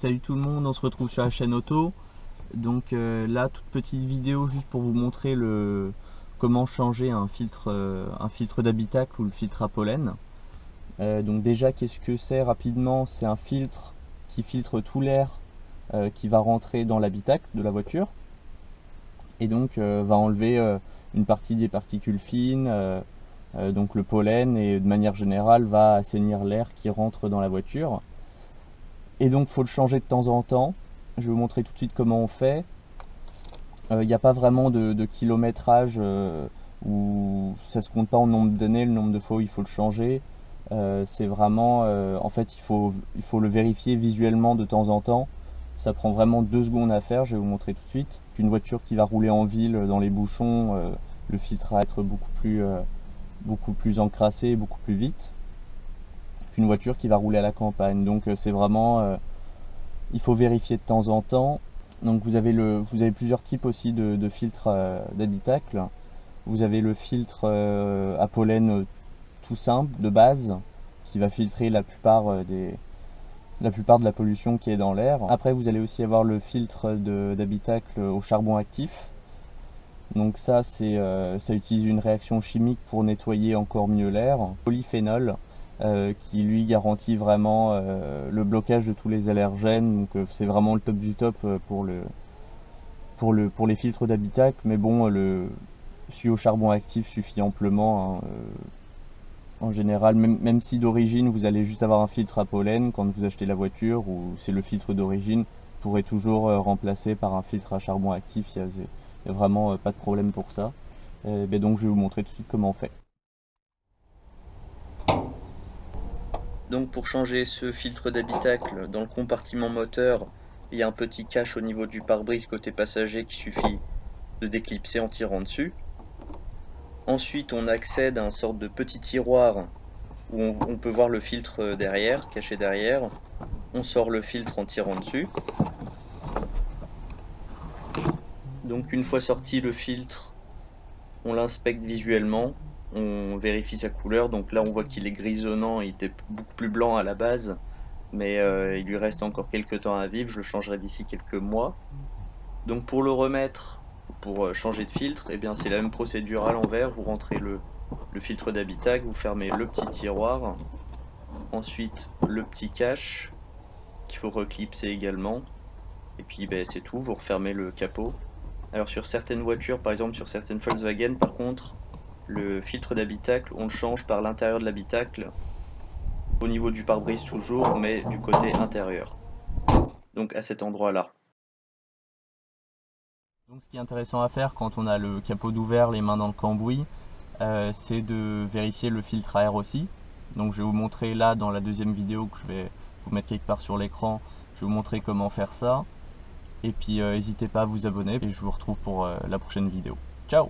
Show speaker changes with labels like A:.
A: Salut tout le monde, on se retrouve sur la chaîne auto. Donc là, toute petite vidéo juste pour vous montrer comment changer un filtre d'habitacle ou le filtre à pollen. Donc déjà, qu'est-ce que c'est rapidement? C'est un filtre qui filtre tout l'air qui va rentrer dans l'habitacle de la voiture et donc va enlever une partie des particules fines, donc le pollen, et de manière générale va assainir l'air qui rentre dans la voiture. Et donc faut le changer de temps en temps. Je vais vous montrer tout de suite comment on fait. Il n'y a pas vraiment de kilométrage où ça se compte pas en nombre d'années, le nombre de fois où il faut le changer. C'est vraiment, en fait, il faut le vérifier visuellement de temps en temps. Ça prend vraiment 2 secondes à faire, je vais vous montrer tout de suite. Une voiture qui va rouler en ville dans les bouchons, le filtre va être beaucoup plus encrassé, beaucoup plus vite qu'une voiture qui va rouler à la campagne. Donc c'est vraiment, il faut vérifier de temps en temps. Donc vous avez plusieurs types aussi de filtres d'habitacle. Vous avez le filtre à pollen tout simple, de base, qui va filtrer la plupart de la pollution qui est dans l'air. Après vous allez aussi avoir le filtre d'habitacle au charbon actif. Donc ça utilise une réaction chimique pour nettoyer encore mieux l'air. Polyphénol, qui lui garantit vraiment le blocage de tous les allergènes. Donc c'est vraiment le top du top pour les filtres d'habitacle. Mais bon, celui au charbon actif suffit amplement, hein. En général, même si d'origine vous allez juste avoir un filtre à pollen quand vous achetez la voiture, ou c'est le filtre d'origine, vous pourrez toujours remplacer par un filtre à charbon actif. Il n'y a vraiment pas de problème pour ça. Donc je vais vous montrer tout de suite comment on fait. Donc pour changer ce filtre d'habitacle, dans le compartiment moteur, il y a un petit cache au niveau du pare-brise côté passager qu'il suffit de déclipser en tirant dessus. Ensuite on accède à un sorte de petit tiroir où on peut voir le filtre derrière, caché derrière. On sort le filtre en tirant dessus. Donc une fois sorti le filtre, on l'inspecte visuellement, on vérifie sa couleur. Donc là on voit qu'il est grisonnant, il était beaucoup plus blanc à la base, mais il lui reste encore quelques temps à vivre, je le changerai d'ici quelques mois. Donc pour le remettre, pour changer de filtre, eh bien c'est la même procédure à l'envers. Vous rentrez le filtre d'habitacle, vous fermez le petit tiroir, ensuite le petit cache qu'il faut reclipser également, et puis c'est tout, vous refermez le capot. Alors sur certaines voitures, par exemple sur certaines Volkswagen, par contre, le filtre d'habitacle, on le change par l'intérieur de l'habitacle, au niveau du pare-brise toujours, mais du côté intérieur. Donc à cet endroit-là. Donc ce qui est intéressant à faire quand on a le capot d'ouvert, les mains dans le cambouis, c'est de vérifier le filtre à air aussi. Donc je vais vous montrer là dans la deuxième vidéo que je vais vous mettre quelque part sur l'écran, je vais vous montrer comment faire ça. Et puis n'hésitez pas à vous abonner et je vous retrouve pour la prochaine vidéo. Ciao!